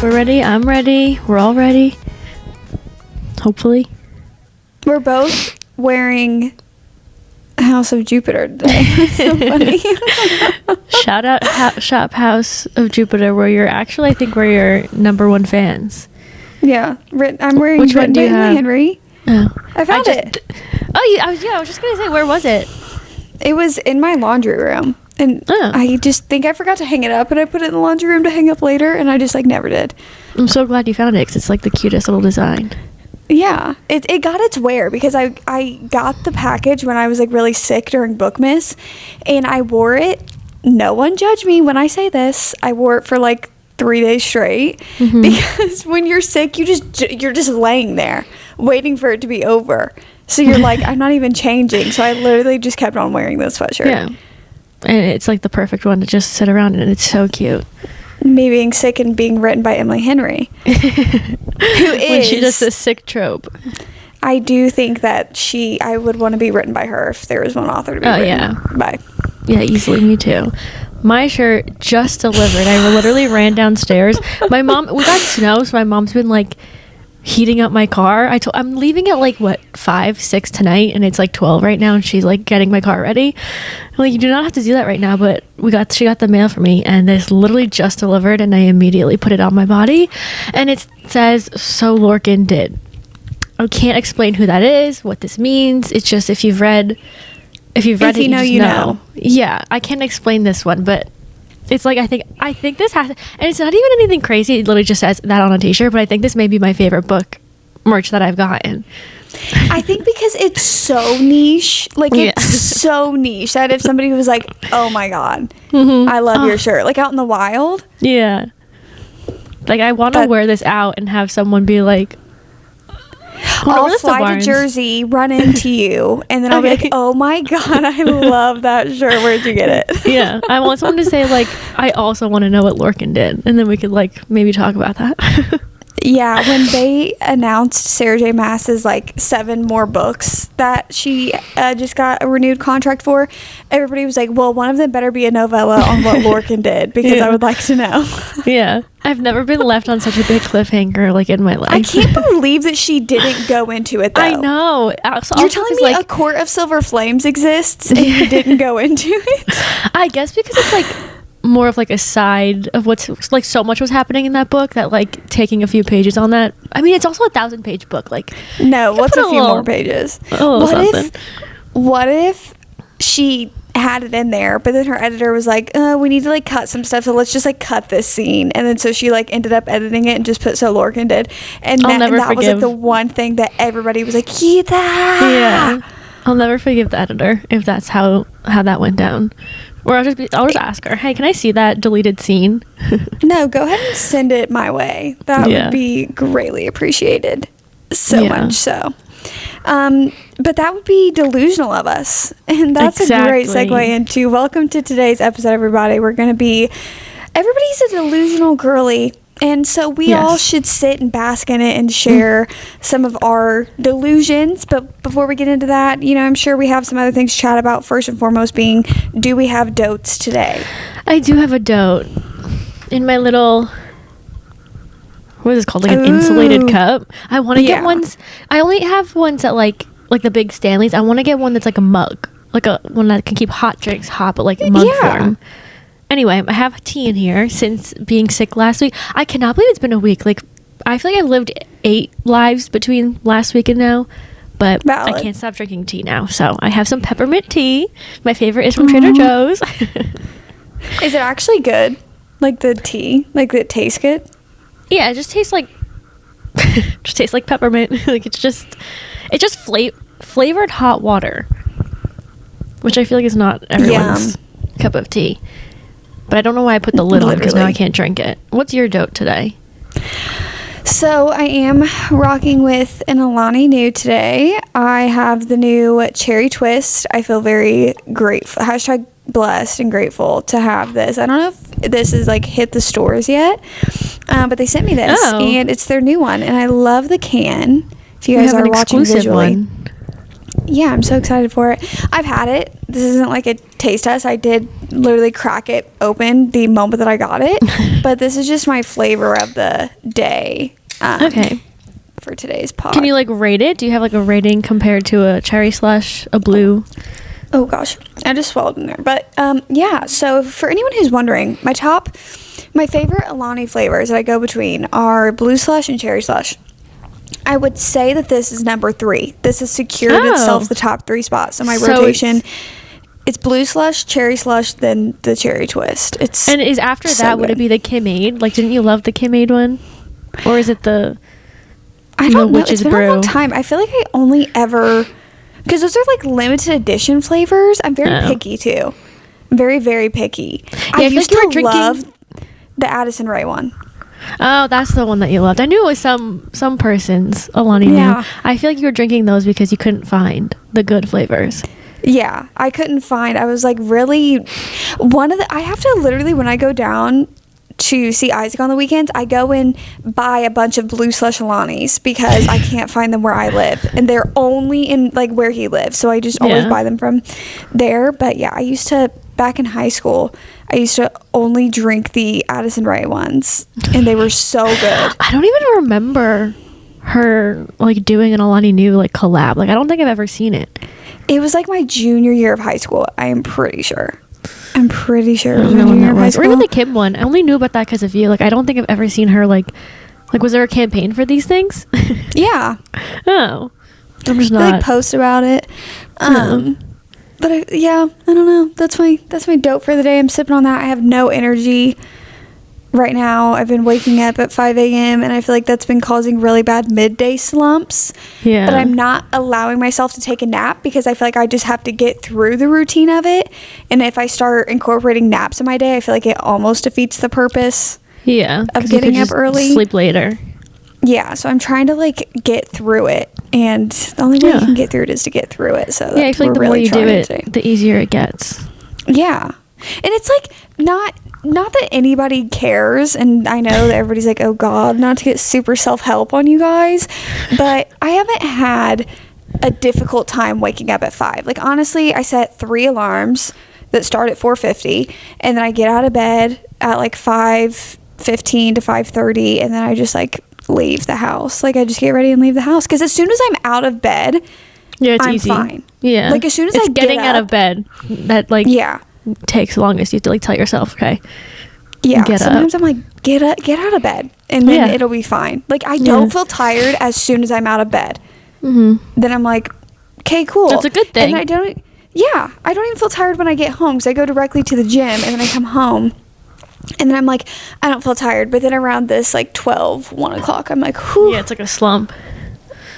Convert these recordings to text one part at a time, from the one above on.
We're ready. I'm ready. We're all ready. Hopefully. We're both wearing House of Jupiter today. That's so funny. Shout out Shop House of Jupiter, where you're actually, I think, we're your number one fans. Yeah. I'm wearing Which one do you have? Henry. Oh. I found it. Oh, I was just going to say, where was it? It was in my laundry room. And I just think I forgot to hang it up, and I put it in the laundry room to hang up later, and I just never did. I'm so glad you found it, because it's the cutest little design. Yeah, it got its wear because I got the package when I was really sick during Bookmas, and I wore it. No one judge me when I say this. I wore it for 3 days straight because when you're sick, you're just laying there waiting for it to be over. So you're I'm not even changing. So I literally just kept on wearing this sweatshirt. Yeah, and it's the perfect one to just sit around in. It's so cute. Me being sick and being written by Emily Henry, who is when she does this sick trope. I do think that I would want to be written by her if there was one author to be written by. Yeah, easily. Me too. My shirt just delivered. I literally ran downstairs. We got snow, so my mom's been heating up my car. I'm leaving at 5, 6 tonight, and it's 12 right now, and she's getting my car ready. You do not have to do that right now, but she got the mail for me, and this literally just delivered, and I immediately put it on my body, and it says, "So Lorcan did." I can't explain who that is, what this means. It's just if you've read it, you know. Yeah, I can't explain this one, but it's I think this has, and it's not even anything crazy. It literally just says that on a t-shirt, but I think this may be my favorite book merch that I've gotten. I think because it's so niche, it's so niche that if somebody was "Oh my god, I love your shirt," out in the wild. Yeah. I want to wear this out and have someone be I'll fly to Jersey, run into you, and then I'll be "Oh my god, I love that shirt. Where'd you get it?" Yeah, I want someone to say I also want to know what Lorcan did, and then we could maybe talk about that. Yeah, when they announced Sarah J. Maas's 7 more books that she just got a renewed contract for, everybody was well, one of them better be a novella on what Lorcan did, because I would like to know. Yeah, I've never been left on such a big cliffhanger in my life. I can't believe that she didn't go into it, though. I know. You're telling me A Court of Silver Flames exists and you didn't go into it? I guess because it's more of a side of what's so much was happening in that book that taking a few pages on that. I mean, it's also a 1,000-page book. No, what's a few more pages? What if she had it in there, but then her editor was we need to cut some stuff, so let's just cut this scene, and then so she ended up editing it and just put "So Lorcan did," and that was the one thing that everybody was yeah. I'll never forgive the editor if that's how that went down. Or I'll just ask her, "Hey, can I see that deleted scene?" No, go ahead and send it my way. That would be greatly appreciated. So much so. But that would be delusional of us. And that's a great segue into welcome to today's episode, everybody. Everybody's a delusional girly. And so we all should sit and bask in it and share some of our delusions. But before we get into that, I'm sure we have some other things to chat about. First and foremost being, do we have dotes today? I do have a dote in my little, what is this called? An insulated cup. I want to get ones. I only have ones that like the big Stanleys. I want to get one that's a mug. One that can keep hot drinks hot, but mug form. Anyway, I have tea in here since being sick last week. I cannot believe it's been a week. I feel I've lived 8 lives between last week and now, but Valid. I can't stop drinking tea now. So I have some peppermint tea. My favorite is from Trader Joe's. Is it actually good? The tea? It tastes good? Yeah, it just tastes like peppermint. It's just flavored hot water, which I feel is not everyone's cup of tea. But I don't know why I put the lid on because now I can't drink it. What's your dote today? So I am rocking with an Alani Nu today. I have the new Cherry Twist. I feel very grateful. # blessed and grateful to have this. I don't know if this is hit the stores yet, but they sent me this and it's their new one. And I love the can. If you guys are watching visually. yeah, I'm so excited for it. I've had it. This isn't like a taste test. I did literally crack it open the moment that I got it. But this is just my flavor of the day. Okay. For today's pod. Can you like rate it? Do you have like a rating compared to a cherry slush, a blue? Oh gosh, I just swallowed in there. But yeah, so for anyone who's wondering, my favorite Alani flavors that I go between are blue slush and cherry slush. I would say that this is number 3. This has secured itself the top 3 spots in my rotation. It's blue slush, cherry slush, then the cherry twist. And is after that, would it be the Kim-Aid? Like, didn't you love the Kim-Aid one? Or is it the I don't know. It's been a long time. I feel like I only ever... Because those are like limited edition flavors. I'm very picky too. I'm very, very picky. Yeah, I used to love the Addison Rae one. Oh, that's the one that you loved. I knew it was some person's Alani knew. I feel like you were drinking those because you couldn't find the good flavors. Yeah, I couldn't find. I was like really I have to literally, when I go down to see Isaac on the weekends, I go and buy a bunch of blue slush Alanis because I can't find them where I live, and they're only in like where he lives, so I just always buy them from there. But yeah, I used to, back in high school, I used to only drink the Addison Rae ones, and they were so good. I don't even remember her like doing an Alani Nu like collab. Like, I don't think I've ever seen it. It was like my junior year of high school. I am pretty sure. It was or even the Kim one. I only knew about that because of you. Like, I don't think I've ever seen her like was there a campaign for these things? Yeah. Oh, I'm just not. They like post about it. But I don't know. That's my dope for the day. I'm sipping on that. I have no energy right now. I've been waking up at 5 a.m. and I feel like that's been causing really bad midday slumps. Yeah. But I'm not allowing myself to take a nap because I feel like I just have to get through the routine of it. And if I start incorporating naps in my day, I feel like it almost defeats the purpose. Yeah. Of getting up early. Sleep later. Yeah. So I'm trying to like get through it. And the only way you can get through it is to get through it. So I feel like the more you do it, the easier it gets. Yeah. And it's like not that anybody cares, and I know that everybody's like, oh God, not to get super self-help on you guys, but I haven't had a difficult time waking up at 5. Like, honestly, I set 3 alarms that start at 4:50, and then I get out of bed at like 5:15 to 5:30, and then I just like leave the house. Like, I just get ready and leave the house, because as soon as I'm out of bed, it's I'm easy. Fine. Yeah. Like, as soon as it's getting out of bed that like takes longest. You have to like tell yourself, okay, sometimes I'm like, get out of bed, and then it'll be fine. Like, I don't feel tired as soon as I'm out of bed. Then I'm like, okay, cool, that's a good thing. And I don't even feel tired when I get home, because I go directly to the gym, and then I come home, and then I'm like, I don't feel tired. But then around this like 1 o'clock, I'm like, whew. Yeah, it's like a slump.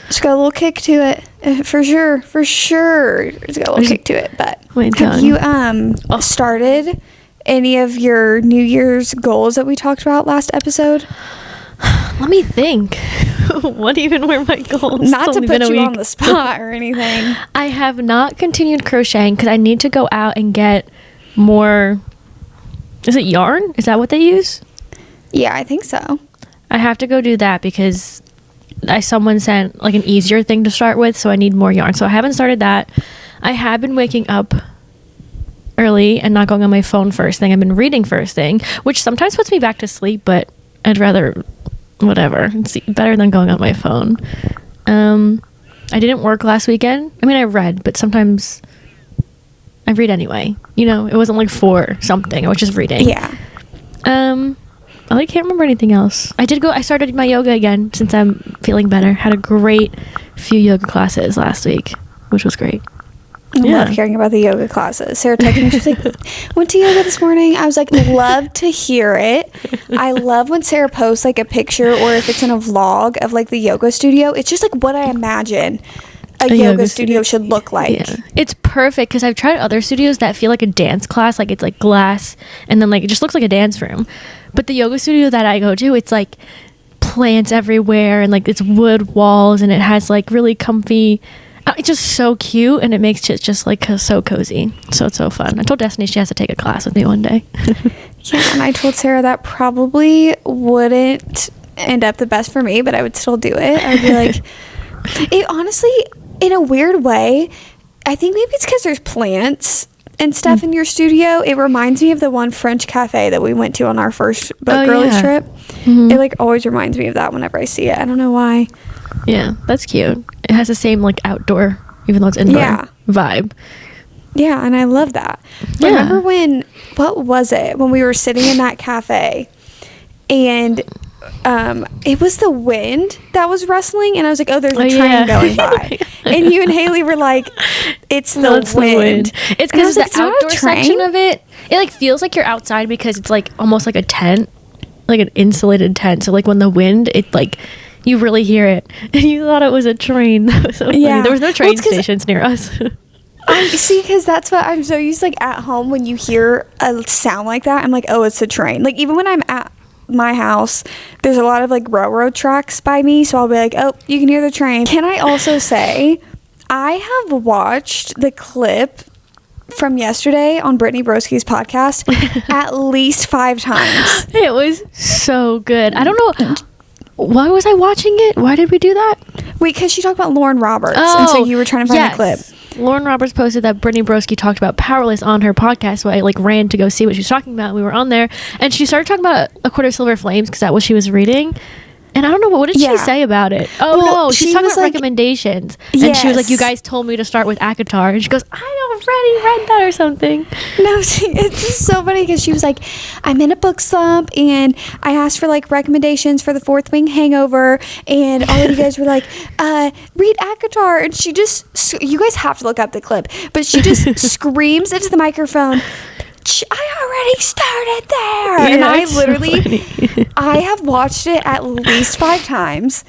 It's got a little kick to it, for sure. It's got a little kick to it. But have you started any of your New Year's goals that we talked about last episode? Let me think. What even were my goals? Not to put you on the spot or anything. I have not continued crocheting because I need to go out and get more. Is it yarn? Is that what they use? Yeah, I think so. I have to go do that because someone sent like an easier thing to start with, so I need more yarn. So I haven't started that. I have been waking up early and not going on my phone first thing. I've been reading first thing, which sometimes puts me back to sleep, but I'd rather whatever. It's better than going on my phone. I didn't work last weekend. I mean, I read, but sometimes I read anyway. You know, it wasn't like for something. I was just reading. Yeah. I can't remember anything else. I started my yoga again since I'm feeling better. Had a great few yoga classes last week, which was great. I love hearing about the yoga classes. Sarah texted me, she's like, went to yoga this morning. I was like, love to hear it. I love when Sarah posts like a picture, or if it's in a vlog of like the yoga studio. It's just like what I imagine a yoga studio should look like. Yeah. It's perfect because I've tried other studios that feel like a dance class. Like, it's like glass and then like it just looks like a dance room. But the yoga studio that I go to, it's like plants everywhere and like it's wood walls and it has like really comfy. It's just so cute, and it makes it just like so cozy. So it's so fun. I told Destiny she has to take a class with me one day. Yeah, and I told Sarah that probably wouldn't end up the best for me, but I would still do it. I'd be like, it honestly, in a weird way, I think maybe it's because there's plants and stuff in your studio. It reminds me of the one French cafe that we went to on our first book girlies trip. It like always reminds me of that whenever I see it. I don't know why. Yeah, that's cute. It has the same like outdoor, even though it's indoor vibe. Yeah, and I love that. Yeah. Remember what was it? When we were sitting in that cafe and it was the wind that was rustling, and I was like, oh, there's a train going by. And you and Haley were like, it's the wind. It's because the outdoor section of it like feels like you're outside because it's like almost like a tent, like an insulated tent. So like when the wind, it like, you really hear it. And you thought it was a train. That was so funny. There was no train stations near us. I see, because that's what I'm so used to, like at home when you hear a sound like that, I'm like, oh, it's a train. Like even when I'm at my house, there's a lot of like railroad tracks by me, so I'll be like, oh, you can hear the train. Can I also say I have watched the clip from yesterday on Brittany Broski's podcast at least 5 times. It was so good. I don't know, why was I watching it? Why did we do that? Wait, because she talked about Lauren Roberts, and so you were trying to find the clip. Lauren Roberts posted that Brittany Broski talked about Powerless on her podcast, so I like ran to go see what she was talking about. We were on there, and she started talking about A Quarter of Silver Flames because that's what she was reading. And I don't know, what did she say about it? Oh, well, no, she's talking about like, recommendations. Yes. And she was like, you guys told me to start with ACOTAR. And she goes, I already read that or something. No, it's just so funny because she was like, I'm in a book slump, and I asked for like recommendations for The Fourth Wing Hangover, and all of you guys were like, read ACOTAR. And she just, you guys have to look up the clip, but she just screams into the microphone, I already started there. Yeah, and I literally, I have watched it at least 5 times.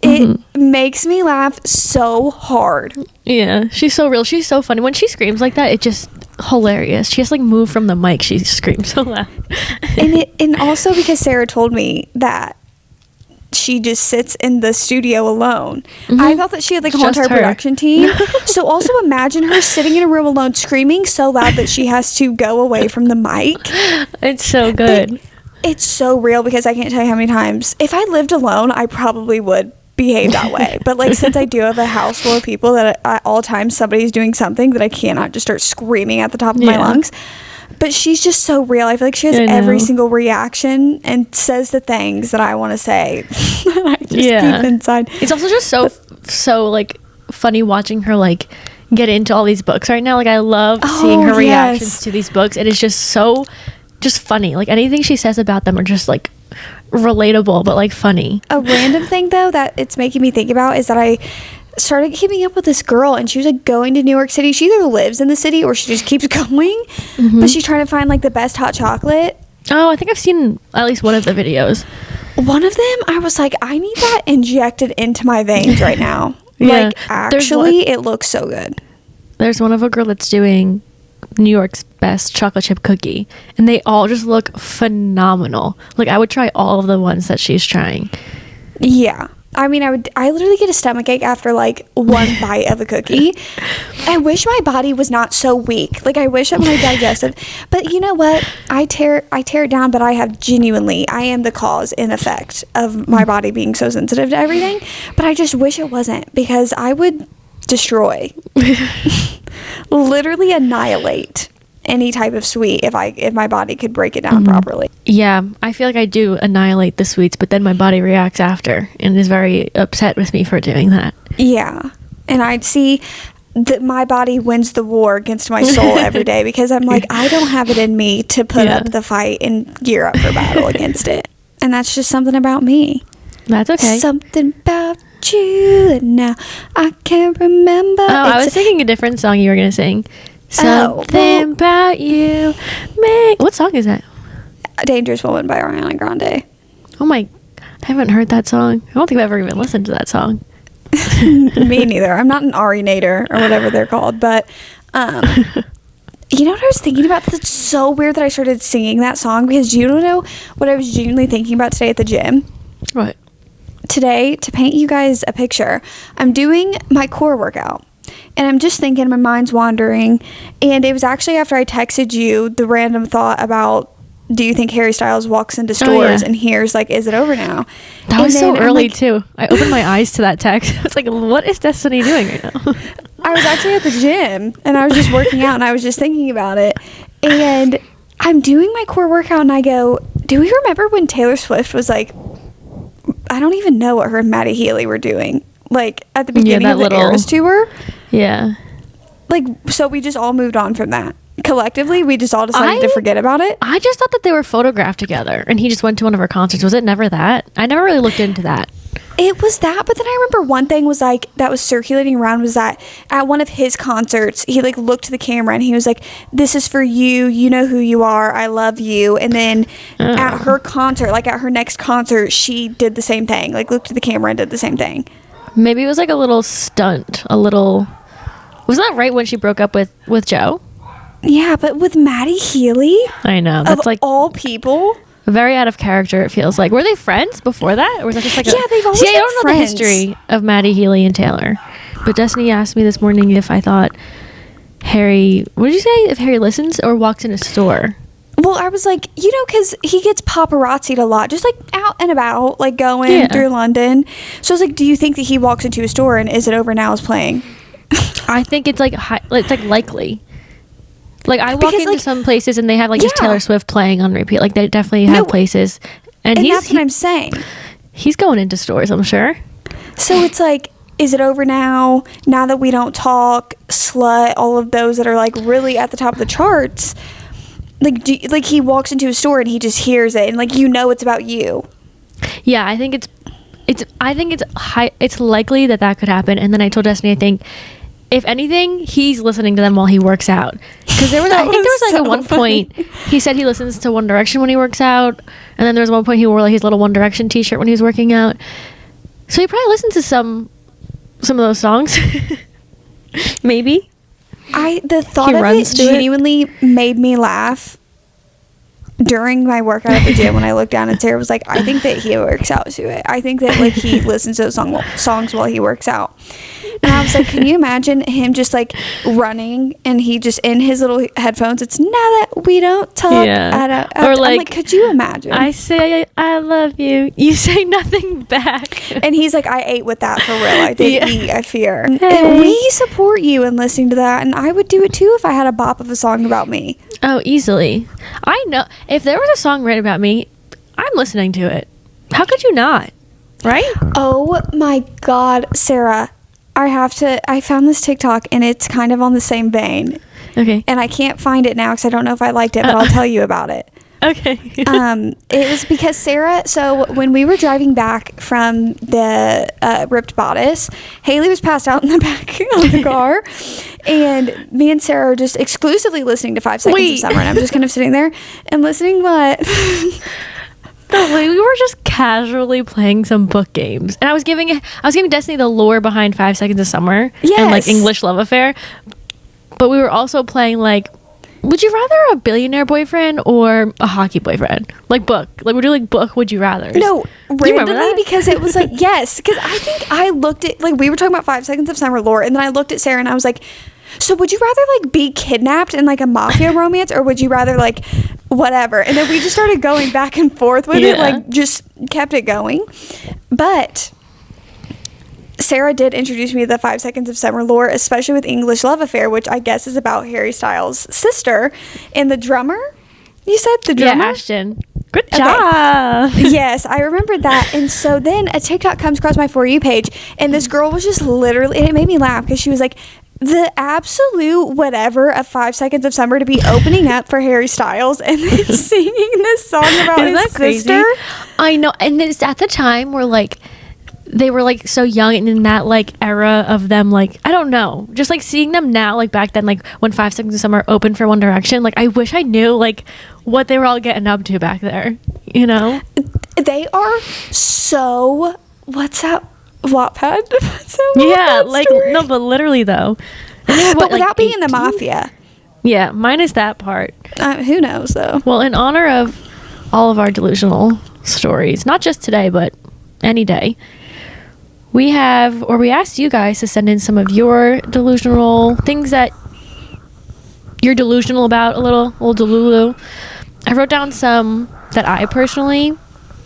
It makes me laugh so hard. Yeah, she's so real. She's so funny. When she screams like that, it's just hilarious. She has to like move from the mic. She screams so loud. and also because Sarah told me that she just sits in the studio alone. I thought that she had like a whole entire production team. So also imagine her sitting in a room alone screaming so loud that she has to go away from the mic. It's so good. It's so real because I can't tell you how many times, if I lived alone, I probably would behave that way. But like since I do have a house full of people that at all times somebody's doing something, that I cannot just start screaming at the top of my lungs. But she's just so real. I feel like she has every single reaction and says the things that I want to say. I just keep inside. It's also just so like funny watching her like get into all these books right now. Like I love seeing her reactions to these books. It is just so just funny. Like anything she says about them are just like relatable but like funny. A random thing though that it's making me think about is that I started keeping up with this girl, and she was like going to New York City. She either lives in the city or she just keeps going, but she's trying to find like the best hot chocolate. Oh, I think I've seen at least one of the videos. One of them, I was like, I need that injected into my veins right now. Like actually it looks so good. There's one of a girl that's doing New York's best chocolate chip cookie, and they all just look phenomenal. Like I would try all of the ones that she's trying. Yeah, I mean, I literally get a stomachache after like one bite of a cookie. I wish my body was not so weak. Like I wish that my digestive, but you know what? I tear it down, but I am the cause and effect of my body being so sensitive to everything. But I just wish it wasn't, because I would destroy, literally annihilate any type of sweet if my body could break it down properly. Yeah, I feel like I do annihilate the sweets, but then my body reacts after and is very upset with me for doing that. Yeah, and I'd see that my body wins the war against my soul every day, because I'm like, I don't have it in me to put up the fight and gear up for battle against it. And that's just something about me. That's okay. Something about you that now I can't remember. Oh, I was singing a different song you were going to sing. Something about you. What song is that? Dangerous Woman by Ariana Grande. Oh my, I haven't heard that song. I don't think I've ever even listened to that song. Me neither. I'm not an Ari-nator or whatever they're called, but you know what I was thinking about? It's so weird that I started singing that song, because you don't know what I was genuinely thinking about today at the gym. What? Today, to paint you guys a picture, I'm doing my core workout. And I'm just thinking, my mind's wandering. And it was actually after I texted you the random thought about, do you think Harry Styles walks into stores and hears, like, is it over now? That was so early, too. I opened my eyes to that text. I was like, what is Destiny doing right now? I was actually at the gym and I was just working out and I was just thinking about it. And I'm doing my core workout and I go, do we remember when Taylor Swift was like, I don't even know what her and Maddie Healy were doing. Like at the beginning of the Eras tour. Yeah. Like, so we just all moved on from that. Collectively, we just all decided to forget about it. I just thought that they were photographed together and he just went to one of her concerts. Was it never that? I never really looked into that. It was that, but then I remember one thing was like that was circulating around was that at one of his concerts he like looked to the camera and he was like, this is for you, you know who you are, I love you. And then at her concert, like at her next concert, she did the same thing, like looked to the camera and did the same thing. Maybe it was like a little stunt, wasn't that right when she broke up with Joe? Yeah, but with Maddie Healy, I know, that's like all people, very out of character. It feels like. Were they friends before that, or was that just like they've always been I don't know friends. the history of Maddie Healy and Taylor. But Destiny asked me this morning if I thought Harry, what did you say, if Harry listens or walks in a store? Well, I was like, you know, because he gets paparazzi'd a lot, just like out and about, like going through London. So I was like, do you think that he walks into a store and Is It Over Now is playing? I think it's like likely. Like I walk into some places and they have like just Taylor Swift playing on repeat. Like they definitely have places, and that's what I'm saying. He's going into stores, I'm sure. So it's like, Is It Over Now? Now That We Don't Talk, Slut, all of those that are like really at the top of the charts. Like like he walks into a store and he just hears it and like it's about you. Yeah, I think it's likely that could happen. And then I told Destiny, I think if anything, he's listening to them while he works out. Because I think there was like at one point he said he listens to One Direction when he works out, and then there was one point he wore like his little One Direction t-shirt when he was working out. So he probably listens to some of those songs. Maybe. The thought of it genuinely made me laugh during my workout at the gym when I looked down and Sarah was like, I think that he works out to it. I think that like he listens to those songs while he works out. And I was like, can you imagine him just like running and he just in his little headphones, it's Now That We Don't Talk. Or like, I'm like, could you imagine? I say I love you, you say nothing back. And he's like, I ate with that for real. I did eat, I fear. And we support you in listening to that, and I would do it too if I had a bop of a song about me. Oh, easily. I know if there was a song written about me, I'm listening to it. How could you not? Right? Oh my God, Sarah. I found this TikTok and it's kind of on the same vein. Okay. And I can't find it now because I don't know if I liked it, but I'll tell you about it. Okay. It was because Sarah, so when we were driving back from the Ripped Bodice, Haley was passed out in the back of the car. And me and Sarah are just exclusively listening to 5 Seconds of Summer. And I'm just kind of sitting there and listening what... We were just casually playing some book games, and I was giving Destiny the lore behind 5 Seconds of Summer and like English Love Affair, but we were also playing like, would you rather a billionaire boyfriend or a hockey boyfriend? Like book, like we're doing like book would you rather? No, randomly, because it was like yes, because I think I looked at like we were talking about 5 Seconds of Summer lore, and then I looked at Sarah and I was like, so would you rather like be kidnapped in like a mafia romance, or would you rather like whatever? And then we just started going back and forth with it, like just kept it going. But Sarah did introduce me to the 5 Seconds of Summer lore, especially with English Love Affair, which I guess is about Harry Styles' sister and the drummer. You said the drummer? Yeah, Ashton. Good job. Okay. Yes, I remembered that. And so then a TikTok comes across my For You page, and this girl was just literally, and it made me laugh because she was like, the absolute whatever of 5 Seconds of Summer to be opening up for Harry Styles and then singing this song about his sister. I know. And it's at the time where like they were like so young, and in that like era of them, like I don't know, just like seeing them now, like back then, like when 5 Seconds of Summer opened for One Direction, like I wish I knew like what they were all getting up to back there, you know. They are so what's that Wattpad? Yeah, like story? No, but literally though. But without being in the mafia. Yeah, minus that part. Who knows though. Well, in honor of all of our delusional stories, not just today but any day, we asked you guys to send in some of your delusional things that you're delusional about, a little delulu. I wrote down some that I personally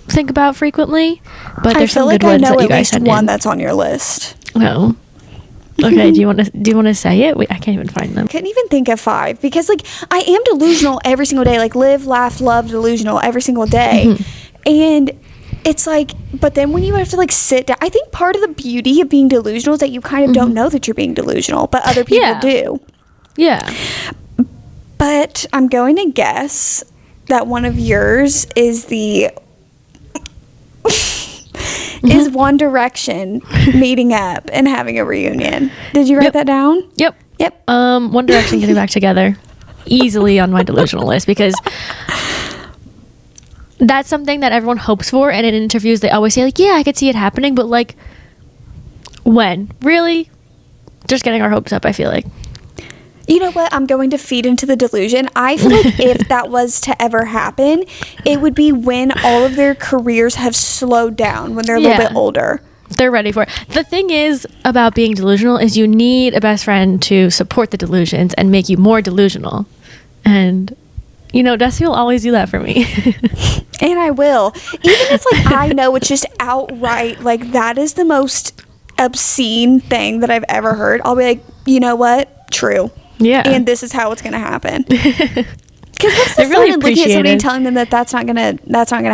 think about frequently, but there's some good ones that you guys send in. One that's on your list. Oh, Okay, do you want to say it? Wait, I can't even find them. Couldn't even think of 5 because like I am delusional every single day. Like live, laugh, love, delusional every single day. And it's like, but then when you have to like sit down, I think part of the beauty of being delusional is that you kind of don't know that you're being delusional, but other people do. Yeah. But I'm going to guess that one of yours is is One Direction meeting up and having a reunion. Did you write that down? Yep. One Direction getting back together. Easily on my delusional list because that's something that everyone hopes for, and in interviews they always say like, yeah, I could see it happening, but like when? Really? Just getting our hopes up, I feel like. You know what? I'm going to feed into the delusion. I feel like if that was to ever happen, it would be when all of their careers have slowed down, when they're a little bit older. They're ready for it. The thing is about being delusional is you need a best friend to support the delusions and make you more delusional. And, you know, Dusty will always do that for me. And I will. Even if, like, I know it's just outright, like, that is the most obscene thing that I've ever heard. I'll be like, you know what? True. Yeah. And this is how it's going to happen. Because what's the fun in looking at somebody and telling them that that's not gonna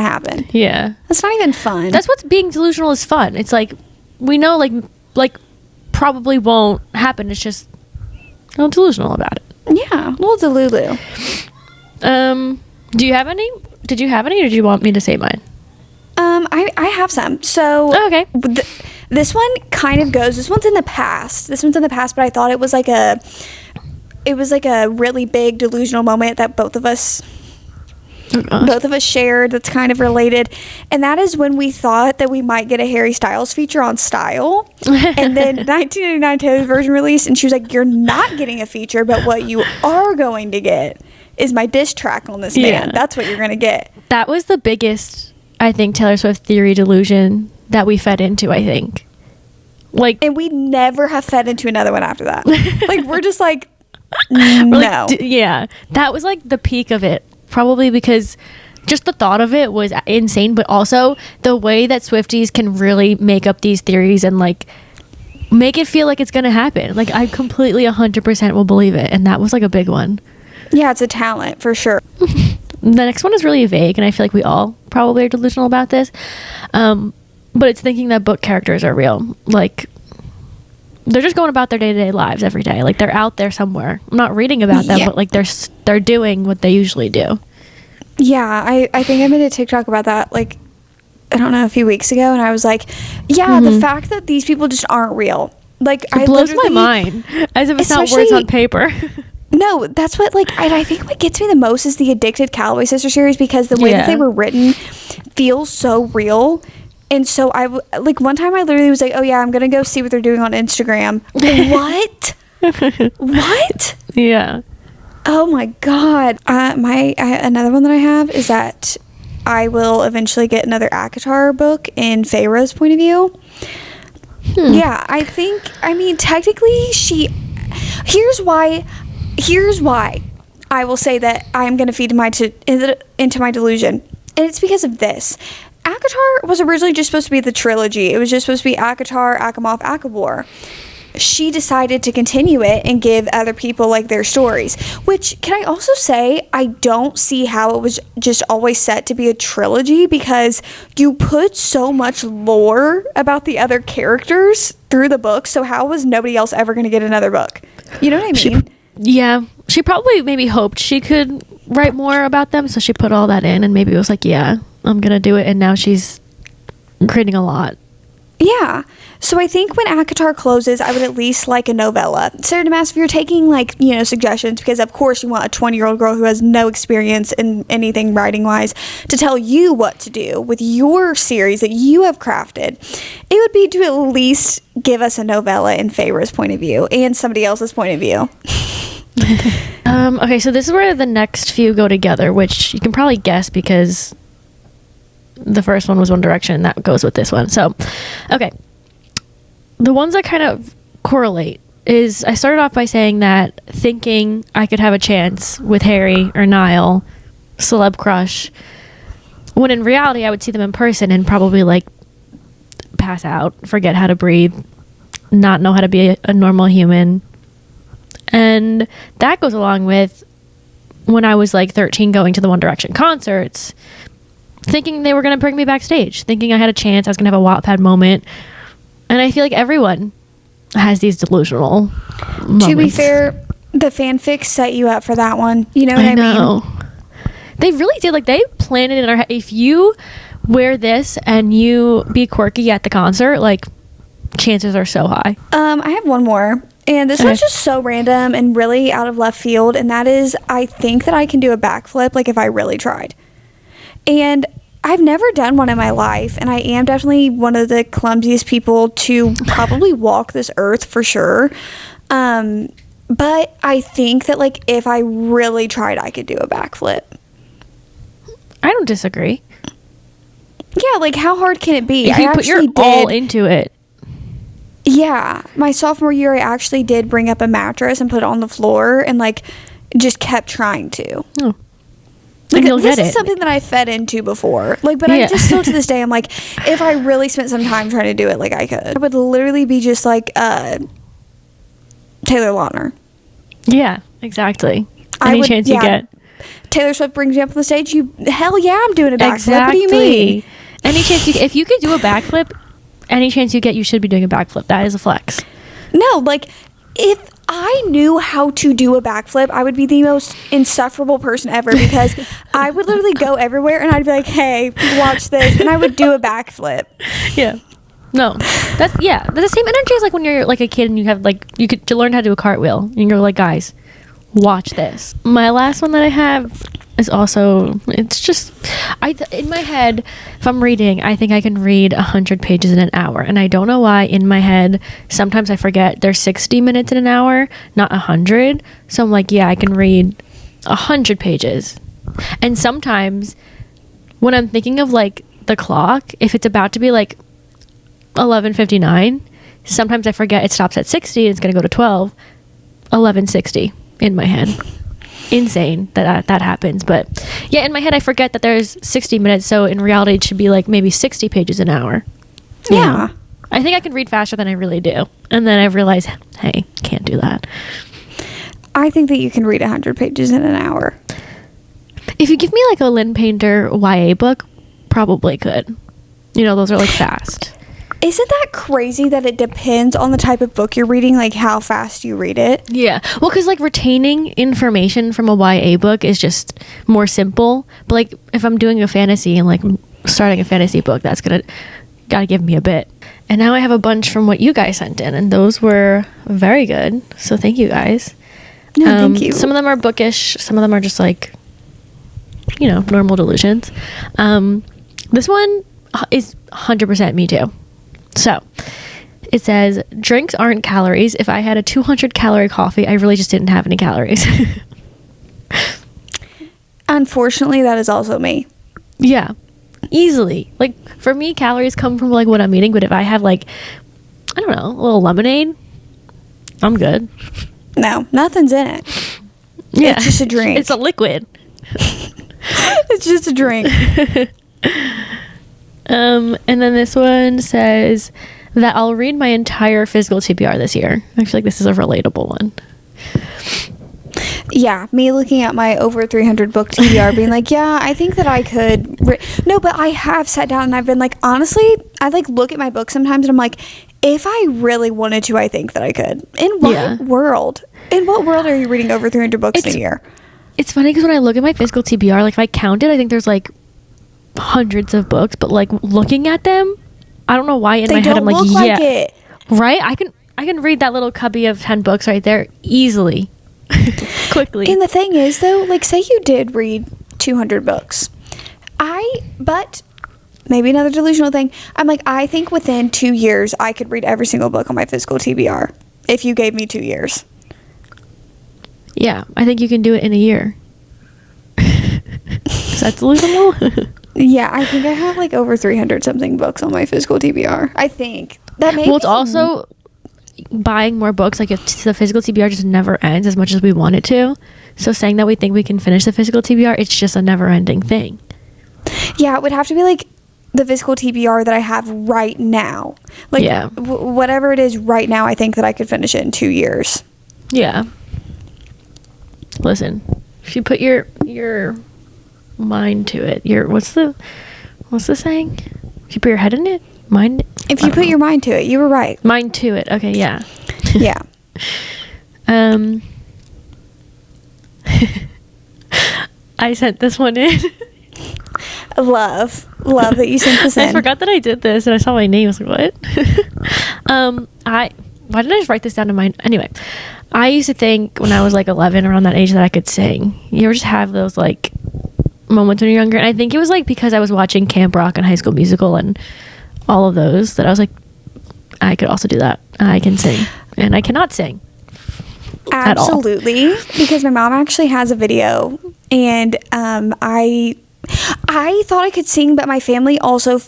happen? Yeah. That's not even fun. That's what's being delusional is fun. It's like, we know, like probably won't happen. It's just delusional about it. Yeah. A little delulu. Do you have any? Did you have any, or did you want me to say mine? I have some. So okay. This one kind of goes. This one's in the past. But I thought it was like a really big delusional moment that both of us shared that's kind of related. And that is when we thought that we might get a Harry Styles feature on Style. And then 1989 Taylor's version released, and she was like, you're not getting a feature, but what you are going to get is my diss track on this man. That's what you're going to get. That was the biggest, I think, Taylor Swift theory delusion that we fed into, I think. And we never have fed into another one after that. Like, we're just like, no. That was like the peak of it, probably because just the thought of it was insane, but also the way that Swifties can really make up these theories and like make it feel like it's gonna happen. Like, I completely 100% will believe it, and that was like a big one. Yeah, it's a talent for sure. The next one is really vague, and I feel like we all probably are delusional about this, but it's thinking that book characters are real. Like, they're just going about their day-to-day lives every day. Like, they're out there somewhere. I'm not reading about them, but like they're doing what they usually do. Yeah, I think I made a TikTok about that, like, I don't know, a few weeks ago, and I was like, the fact that these people just aren't real. Like, it blows my mind, as if it's not words on paper. No, that's what, like, I think what gets me the most is the Addicted Calloway Sister series, because the way that they were written feels so real. And so one time I literally was like, oh yeah, I'm gonna go see what they're doing on Instagram. What? What? Yeah. Oh my God. Another one that I have is that I will eventually get another ACOTAR book in Feyre's point of view. Yeah, I mean, technically here's why I will say that I'm going to feed into my delusion. And it's because of this. ACOTAR was originally just supposed to be the trilogy. It was just supposed to be ACOTAR, Achamoth, Akabor. She decided to continue it and give other people like their stories, which, can I also say, I don't see how it was just always set to be a trilogy, because you put so much lore about the other characters through the book. So how was nobody else ever going to get another book? You know what I mean? She probably maybe hoped she could write more about them, so she put all that in, and maybe it was like, I'm gonna do it, and now she's creating a lot. Yeah. So I think when ACOTAR closes, I would at least like a novella. Sarah Damas, if you're taking suggestions, because of course you want a 20-year-old girl who has no experience in anything writing-wise to tell you what to do with your series that you have crafted, it would be to at least give us a novella in Feyre's point of view and somebody else's point of view. Okay, so this is where the next few go together, which you can probably guess because the first one was One Direction, and that goes with this one. So, okay. The ones that kind of correlate is, I started off by saying that thinking I could have a chance with Harry or Niall, celeb crush, when in reality I would see them in person and probably like pass out, forget how to breathe, not know how to be a normal human. And that goes along with when I was like 13 going to the One Direction concerts, thinking they were going to bring me backstage, thinking I had a chance, I was going to have a Wattpad moment. And I feel like everyone has these delusional moments. To be fair, the fanfics set you up for that one. You know what I mean? They really did. Like, they planned it in our head. If you wear this and you be quirky at the concert, like, chances are so high. I have one more. And this one's just so random and really out of left field. And that is, I think that I can do a backflip, like, if I really tried. And I've never done one in my life. And I am definitely one of the clumsiest people to probably walk this earth for sure. But I think that, like, if I really tried, I could do a backflip. I don't disagree. Yeah, like, how hard can it be? If you put your all into it. Yeah, my sophomore year, I actually did bring up a mattress and put it on the floor and, like, just kept trying to. Oh. Like, this is something that I fed into before. Like, but I just still to this day, I'm like, if I really spent some time trying to do it, like, I could. I would literally be just like Taylor Lautner. Yeah, exactly. Any chance you get. Taylor Swift brings you up on the stage, hell yeah, I'm doing a backflip. Exactly. What do you mean? Any chance if you could do a backflip, any chance you get, you should be doing a backflip. That is a flex. No, like, if I knew how to do a backflip, I would be the most insufferable person ever, because I would literally go everywhere and I'd be like, hey, watch this, and I would do a backflip. Yeah. No. That's the same energy as like when you're like a kid and you have like, you could to learn how to do a cartwheel and you're like, guys, watch this. My last one that I have is also, it's just, in my head, if I'm reading, I think I can read 100 pages in an hour. And I don't know why in my head, sometimes I forget there's 60 minutes in an hour, not 100. So I'm like, yeah, I can read 100 pages. And sometimes when I'm thinking of like the clock, if it's about to be like 11:59, sometimes I forget it stops at 60 and it's going to go to 12, 11:60 in my head. Insane that happens, but yeah, in my head I forget that there's 60 minutes, so in reality it should be like maybe 60 pages an hour. Yeah. I think I can read faster than I really do, and then I realize, hey, can't do that. I think that you can read 100 pages in an hour. If you give me like a Lynn Painter YA book, probably could. You know, those are like fast. Isn't that crazy that it depends on the type of book you're reading, like how fast you read it? Yeah. Well, because like retaining information from a YA book is just more simple. But like if I'm doing a fantasy and like starting a fantasy book, that's gotta give me a bit. And now I have a bunch from what you guys sent in, and those were very good. So thank you guys. No, thank you. Some of them are bookish. Some of them are just like, you know, normal delusions. This one is 100% me too. So it says, drinks aren't calories. If I had a 200 calorie coffee, I really just didn't have any calories. Unfortunately, that is also me. Yeah, easily. Like for me, calories come from like what I'm eating. But if I have like, I don't know, a little lemonade, I'm good. No, nothing's in it. Yeah. It's just a drink. It's a liquid. It's just a drink. And then this one says that I'll read my entire physical TBR this year. I feel like this is a relatable one. Yeah, me looking at my over 300 book TBR being like, yeah, I think that I could. No, but I have sat down and I've been like, honestly, I like look at my book sometimes and I'm like, if I really wanted to, I think that I could. In what world? In what world are you reading over 300 books in a year? It's funny because when I look at my physical TBR, like if I count it, I think there's like hundreds of books, but like looking at them, I don't know why in my head I'm like, yeah, it. Right? I can read that little cubby of 10 books right there easily. Quickly. And the thing is though, like say you did read 200 books. But maybe another delusional thing, I'm like, I think within 2 years I could read every single book on my physical TBR if you gave me 2 years. Yeah, I think you can do it in a year. Is that delusional? Yeah, I think I have like over 300 something books on my physical TBR. I think that may. Well, it's also buying more books. Like if the physical TBR just never ends as much as we want it to. So saying that we think we can finish the physical TBR, it's just a never-ending thing. Yeah, it would have to be like the physical TBR that I have right now. Like, whatever it is right now, I think that I could finish it in 2 years. Yeah. Listen, if you put your mind to it, what's the saying? If you put your head in it, mind. If you put your mind to it, you were right. Mind to it. Okay, yeah. Yeah. I sent this one in. Love that you sent this in. I forgot that I did this, and I saw my name. I was like, what? Why didn't I just write this down in my... Anyway, I used to think when I was like 11, around that age, that I could sing. You ever just have those like moments when you're younger? And I think it was like because I was watching Camp Rock and High School Musical and all of those, that I was like, I could also do that. I can sing. And I cannot sing. Absolutely. Because my mom actually has a video, and I thought I could sing, but my family also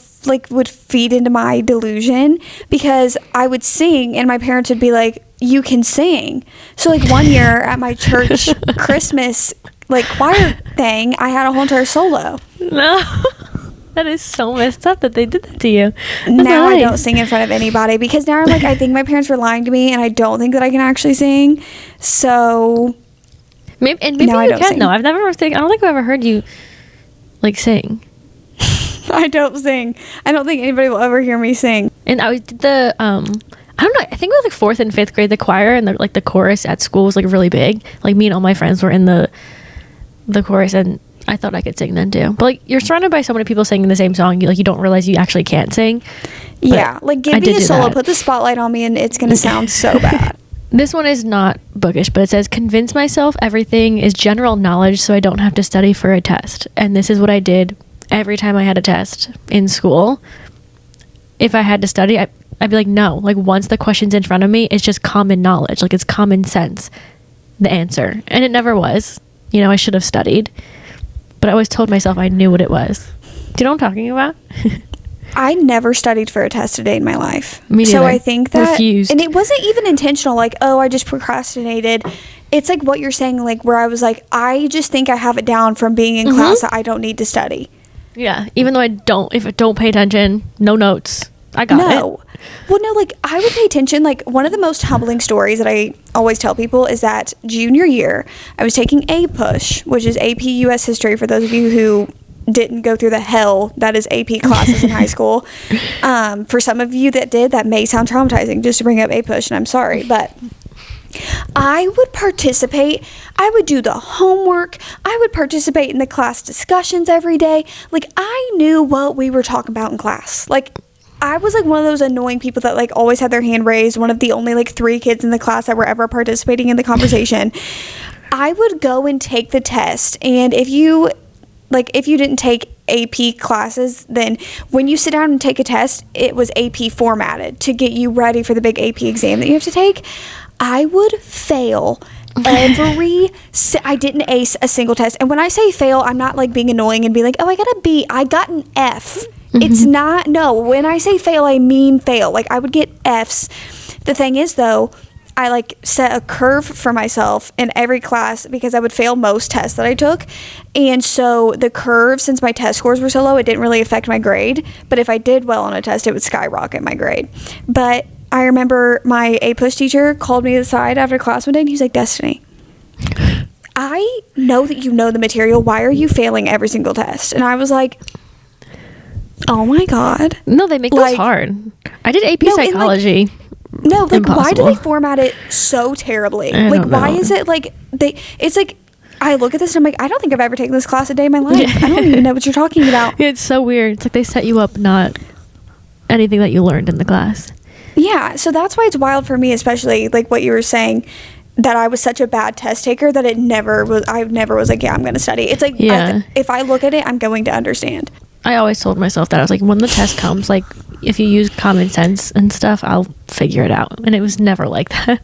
would feed into my delusion, because I would sing and my parents would be like, you can sing. So like one year at my church Christmas like choir thing, I had a whole entire solo. No. That is so messed up that they did that to you. That's now nice. I don't sing in front of anybody, because now I'm like, I think my parents were lying to me, and I don't think that I can actually sing. So maybe you can though. I don't think I've ever heard you like sing. I don't sing. I don't think anybody will ever hear me sing. And I did the I don't know, I think it was like 4th and 5th grade, the choir and the chorus at school was like really big. Like me and all my friends were in the chorus, and I thought I could sing then too. But like, you're surrounded by so many people singing the same song, you don't realize you actually can't sing. Yeah, like give me a solo, put the spotlight on me, and it's gonna sound so bad. This one is not bookish, but it says, convince myself everything is general knowledge so I don't have to study for a test. And this is what I did every time I had a test in school. If I had to study, I'd be like, no. Like, once the question's in front of me, it's just common knowledge. Like, it's common sense, the answer. And it never was. I should have studied. But I always told myself I knew what it was. Do you know what I'm talking about? I never studied for a test a day in my life. Me neither. So I think that... Refused. And it wasn't even intentional, like, oh, I just procrastinated. It's like what you're saying, like, where I was like, I just think I have it down from being in class that I don't need to study. Yeah, even though if I don't pay attention, no notes. I got it. Well, no, like, I would pay attention. Like, one of the most humbling stories that I always tell people is that junior year, I was taking APUSH, which is AP US History, for those of you who didn't go through the hell that is AP classes in high school. For some of you that did, that may sound traumatizing, just to bring up APUSH, and I'm sorry, but I would participate. I would do the homework. I would participate in the class discussions every day. Like, I knew what we were talking about in class. Like, I was like one of those annoying people that like always had their hand raised, one of the only like 3 kids in the class that were ever participating in the conversation. I would go and take the test, and if you didn't take AP classes, then when you sit down and take a test, it was AP formatted to get you ready for the big AP exam that you have to take. I would fail I didn't ace a single test. And when I say fail, I'm not like being annoying and be like, oh, I got a B. I got an F. It's not, no, when I say fail, I mean fail. Like, I would get Fs. The thing is, though, I like set a curve for myself in every class, because I would fail most tests that I took. And so the curve, since my test scores were so low, it didn't really affect my grade. But if I did well on a test, it would skyrocket my grade. But I remember my APUSH teacher called me to the side after class one day, and he was like, Destiny, I know that you know the material. Why are you failing every single test? And I was like, oh my God. No, they make those hard. I did AP psychology. Why do they format it so terribly? Like, why is it like it's like, I look at this and I'm like, I don't think I've ever taken this class a day in my life. I don't even know what you're talking about. It's so weird. It's like they set you up, not anything that you learned in the class. Yeah, so that's why it's wild for me, especially like what you were saying, that I was such a bad test taker that I never was like, yeah, I'm going to study. It's like, if I look at it, I'm going to understand. I always told myself that. I was like, when the test comes, like, if you use common sense and stuff, I'll figure it out. And it was never like that.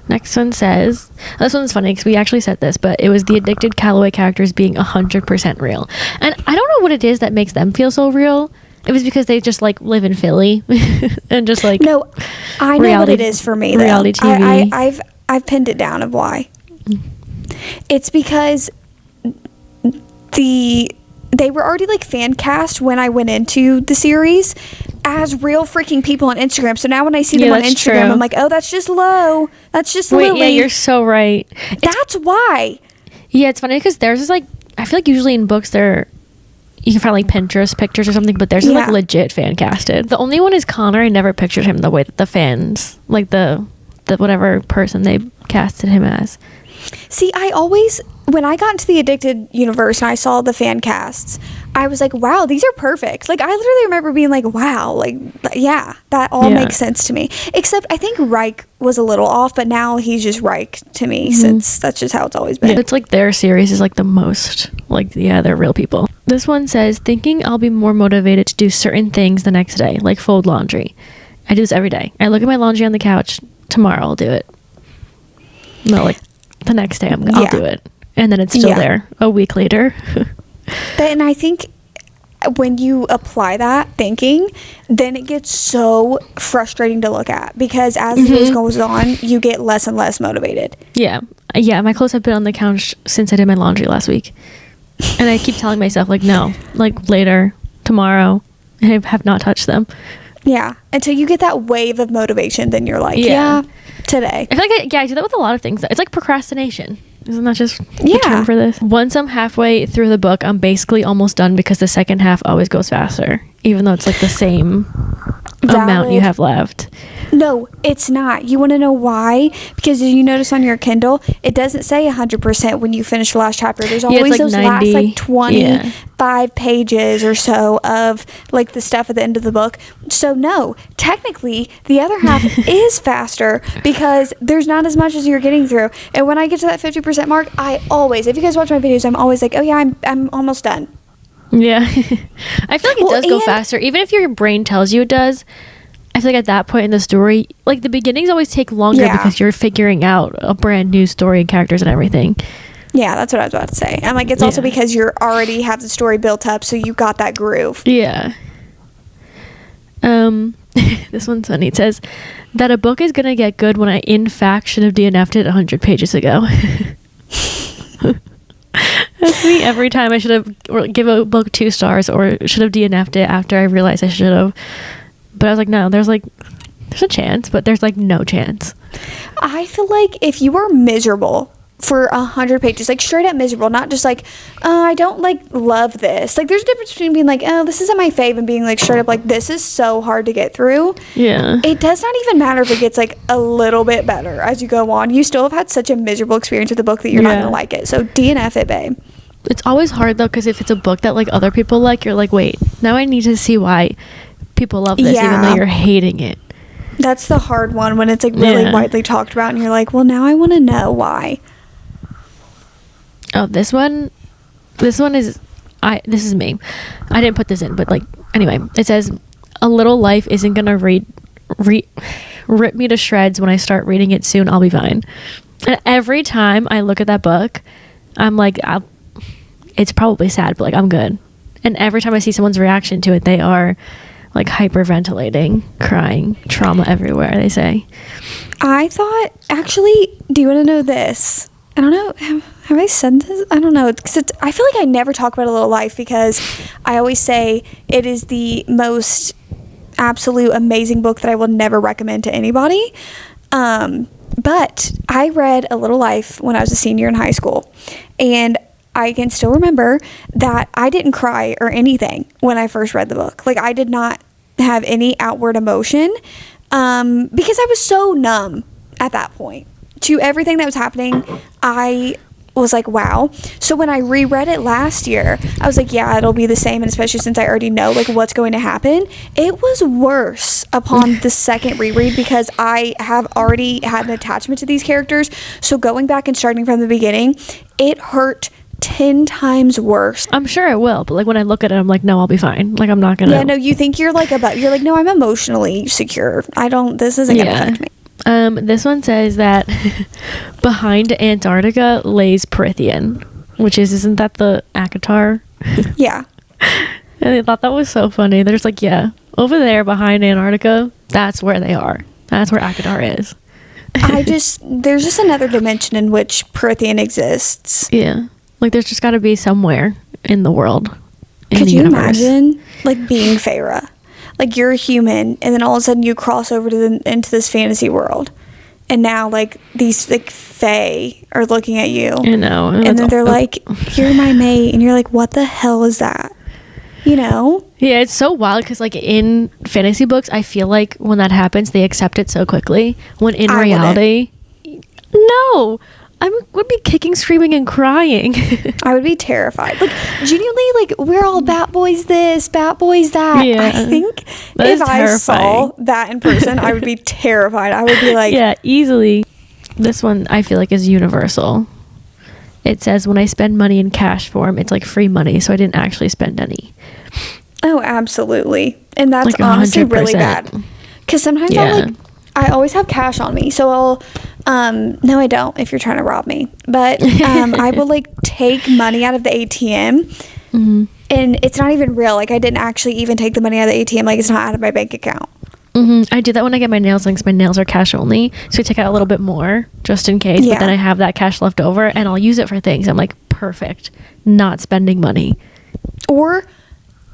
Next one says, this one's funny because we actually said this, but it was the addicted Callaway characters being 100% real. And I don't know what it is that makes them feel so real. It was because they just like live in Philly and just like, no, I know what it is for me though. Reality TV. I've pinned it down of why. It's because the they were already like fan cast when I went into the series as real freaking people on Instagram. So now when I see them on Instagram, true. I'm like, oh, that's just Lo. That's just Lily. Yeah, you're so right. That's why. Yeah, it's funny because theirs is like, I feel like usually in books you can find like Pinterest pictures or something, but theirs is like legit fan casted. The only one is Connor. I never pictured him the way that the fans, like the whatever person they casted him as. See, I always, when I got into the Addicted universe and I saw the fan casts, I was like, wow, these are perfect. Like, I literally remember being like, wow, like, yeah, that all makes sense to me. Except I think Reich was a little off, but now he's just Reich to me, since that's just how it's always been. Yeah, it's like their series is like the most, like, yeah, they're real people. This one says, thinking I'll be more motivated to do certain things the next day, like fold laundry. I do this every day. I look at my laundry on the couch. Tomorrow I'll do it. No, like, the next day I'll do it. And then it's still there a week later. And I think when you apply that thinking, then it gets so frustrating to look at, because as the days goes on, you get less and less motivated. Yeah. My clothes have been on the couch since I did my laundry last week. And I keep telling myself, like, no, like later, tomorrow, and I have not touched them. Yeah. Until you get that wave of motivation, then you're like, yeah today. I feel like I do that with a lot of things. It's like procrastination. Isn't that just the term for this? Once I'm halfway through the book, I'm basically almost done, because the second half always goes faster, even though it's like the same amount you have left. No, it's not. You want to know why? Because did you notice on your Kindle, it doesn't say 100% when you finish the last chapter. There's always like those 90, last like 25 pages or so of like the stuff at the end of the book. So no, technically the other half is faster, because there's not as much as you're getting through. And when I get to that 50% mark, I always, if you guys watch my videos, I'm always like, oh yeah, I'm almost done. Yeah. I feel like it does go faster, even if your brain tells you it does. I feel like at that point in the story, like the beginnings always take longer because you're figuring out a brand new story and characters and everything. Yeah, that's what I was about to say. I'm like, it's also because you're already have the story built up, so you got that groove. Yeah. This one's funny. It says that a book is gonna get good when I in fact should have DNF'd it 100 pages ago. That's me every time. I should have give a book 2 stars or should have DNF'd it after I realized I should have. But I was like, no, there's a chance, but there's like no chance. I feel like if you are miserable for 100 pages, like straight up miserable, not just like, I don't like love this. Like there's a difference between being like, oh, this isn't my fave, and being like straight up like, this is so hard to get through. Yeah. It does not even matter if it gets like a little bit better as you go on. You still have had such a miserable experience with the book that you're not going to like it. So DNF it, babe. It's always hard though, because if it's a book that like other people like, you're like, wait, now I need to see why people love this even though you're hating it. That's the hard one, when it's like really widely talked about and you're like, well, now I want to know why. Oh, this one is this is me. I didn't put this in, but like anyway, it says a little life isn't gonna rip me to shreds. When I start reading it soon, I'll be fine. And every time I look at that book, I'm like, it's probably sad, but like I'm good. And every time I see someone's reaction to it, they are like hyperventilating, crying, trauma everywhere, they say. I thought, actually, do you want to know this? I don't know, have I said this? I don't know, because I feel like I never talk about A Little Life, because I always say it is the most absolute amazing book that I will never recommend to anybody. But I read A Little Life when I was a senior in high school, and I can still remember that I didn't cry or anything when I first read the book. Like, I did not have any outward emotion, because I was so numb at that point to everything that was happening. I was like, wow. So when I reread it last year, I was like, yeah, it'll be the same. And especially since I already know like what's going to happen, it was worse upon the second reread, because I have already had an attachment to these characters. So going back and starting from the beginning, it hurt 10 times worse. I'm sure it will, but like when I look at it, I'm like, no, I'll be fine. Like I'm not gonna. Yeah, no, you think you're like no, I'm emotionally secure. This isn't gonna affect me. This one says that behind Antarctica lays Prithian, which isn't that the Akatar? Yeah. And I thought that was so funny. There's like, yeah, over there behind Antarctica, that's where they are. That's where Akatar is. There's just another dimension in which Prithian exists. Yeah. Like there's just got to be somewhere in the world. in Could the you universe. imagine like being Feyre? Like you're a human, and then all of a sudden you cross over to into this fantasy world, and now like these like Fae are looking at you. I know, and then they're like, "You're my mate," and you're like, "What the hell is that?" You know? Yeah, it's so wild because like in fantasy books, I feel like when that happens, they accept it so quickly. When in reality, no. I would be kicking, screaming, and crying. I would be terrified. Like, genuinely, like, we're all bat boys this, bat boys that. Yeah, I think if I saw that in person, I would be terrified. I would be like... Yeah, easily. This one, I feel like, is universal. It says, when I spend money in cash form, it's like free money, so I didn't actually spend any. Oh, absolutely. And that's like honestly really bad. Because sometimes I always have cash on me, so I'll... no, I don't, if you're trying to rob me. But I will, like, take money out of the ATM, mm-hmm. and it's not even real. Like, I didn't actually even take the money out of the ATM. Like, it's not out of my bank account. Mm-hmm. I do that when I get my nails done because my nails are cash only. So I take out a little bit more just in case. Yeah. But then I have that cash left over, and I'll use it for things. I'm like, perfect. Not spending money. Or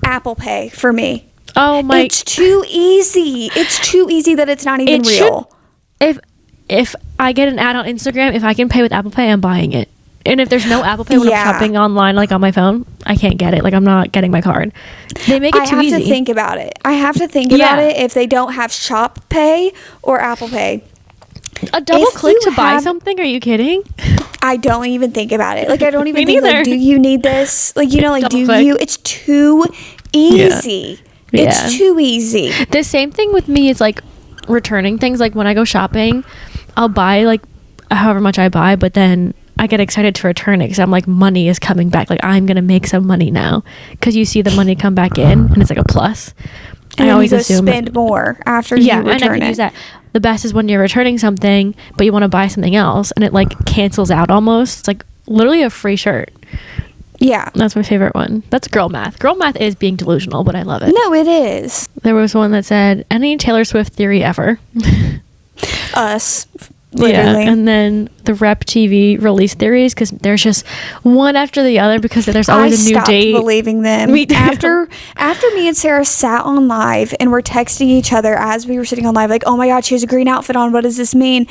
Apple Pay for me. Oh, my. It's too easy. It's too easy that it's not even real. If I get an ad on Instagram, if I can pay with Apple Pay, I'm buying it. And if there's no Apple Pay when I'm shopping online, like on my phone, I can't get it. Like, I'm not getting my card. They make it too easy. I have to think about it. I have to think about it if they don't have Shop Pay or Apple Pay. A double click to buy something? Are you kidding? I don't even think about it. Like, I don't even Me think, neither. like, do you need this? Like, you know, like, Double click. It's too easy. Yeah. It's too easy. The same thing with me is, like, returning things. Like, when I go shopping, I'll buy, like, however much I buy, but then I get excited to return it because I'm like, money is coming back. Like, I'm going to make some money now because you see the money come back in and it's like a plus. And I always assume spend more after you return and I can use that. The best is when you're returning something, but you want to buy something else and it like cancels out almost. It's like literally a free shirt. Yeah. That's my favorite one. That's girl math. Girl math is being delusional, but I love it. No, it is. There was one that said, any Taylor Swift theory ever. Us. Literally. Yeah, and then the Rep TV release theories because there's just one after the other because there's always a new date. I stopped believing them. Me too. After me and Sarah sat on live and we're texting each other as we were sitting on live, like, oh my God, she has a green outfit on. What does this mean?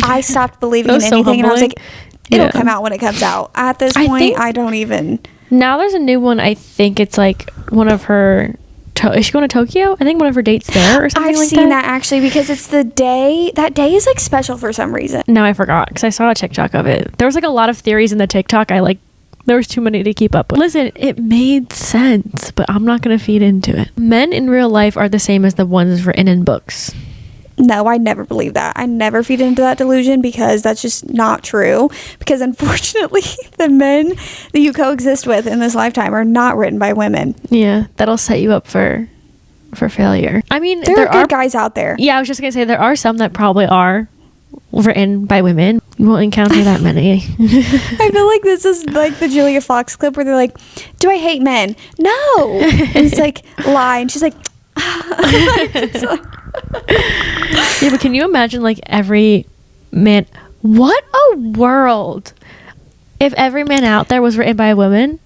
I stopped believing in anything, and I was like, it'll come out when it comes out. At this point, I don't even. Now there's a new one. I think it's like one of her. Is she going to Tokyo? I think one of her dates there or something. I've seen that actually because it's the day. That day is like special for some reason. No, I forgot because I saw a TikTok of it. There was like a lot of theories in the TikTok. There was too many to keep up with. Listen, it made sense, but I'm not going to feed into it. Men in real life are the same as the ones written in books. No, I never believe that. I never feed into that delusion because that's just not true. Because unfortunately, the men that you coexist with in this lifetime are not written by women. Yeah, that'll set you up for failure. I mean, there are good guys out there. Yeah, I was just going to say there are some that probably are written by women. You won't encounter that many. I feel like this is like the Julia Fox clip where they're like, do I hate men? No. And it's like, lie. And she's like, yeah, but can you imagine like every man? What a world if every man out there was written by a woman.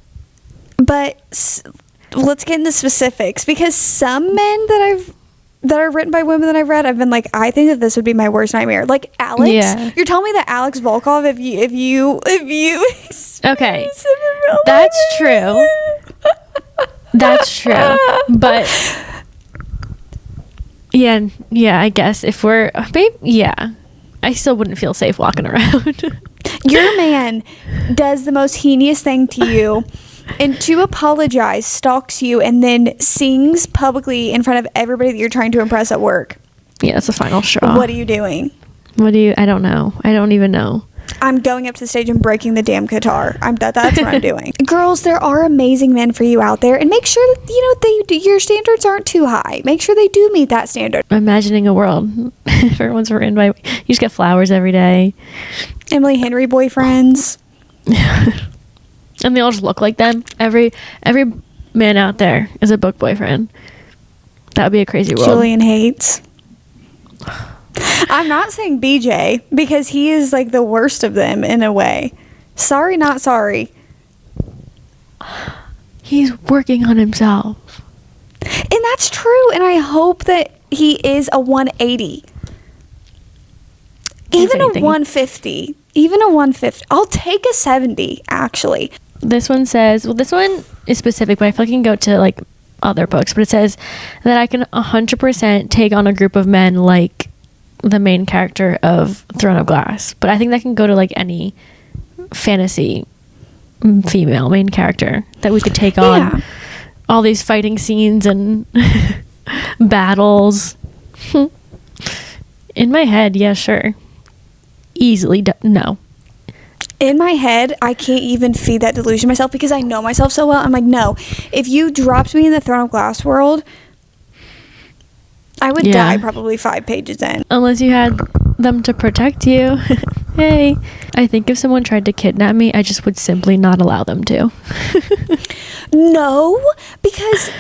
But let's get into specifics because some men that are written by women that I've read, I've been like, I think that this would be my worst nightmare. Like Alex, you're telling me that Alex Volkov, if you okay, that's true. That's true, but. Yeah, I guess if we're I still wouldn't feel safe walking around. Your man does the most heinous thing to you and to apologize, stalks you, and then sings publicly in front of everybody that you're trying to impress at work. Yeah, it's the final straw. What are you doing? I don't know. I don't even know. I'm going up to the stage and breaking the damn guitar. That's what I'm doing. Girls, there are amazing men for you out there, and make sure that your standards aren't too high. Make sure they do meet that standard. Imagining a world if everyone's written by, you just get flowers every day. Emily Henry boyfriends. And they all just look like them. Every man out there is a book boyfriend. That would be a crazy world. Julian hates. I'm not saying BJ because he is like the worst of them in a way. Sorry, not sorry. He's working on himself. And that's true. And I hope that he is a 180. Even a 150. Even a 150. I'll take a 70, actually. This one says, well, this one is specific, but I feel like I can go to like other books. But it says that I can 100% take on a group of men like the main character of Throne of Glass. But I think that can go to like any fantasy female main character that we could take on all these fighting scenes and battles. In my head, yeah, sure. Easily, no. In my head, I can't even feed that delusion myself because I know myself so well. I'm like, no. If you dropped me in the Throne of Glass world, I would die probably 5 pages in. Unless you had them to protect you. Hey. I think if someone tried to kidnap me, I just would simply not allow them to. No, because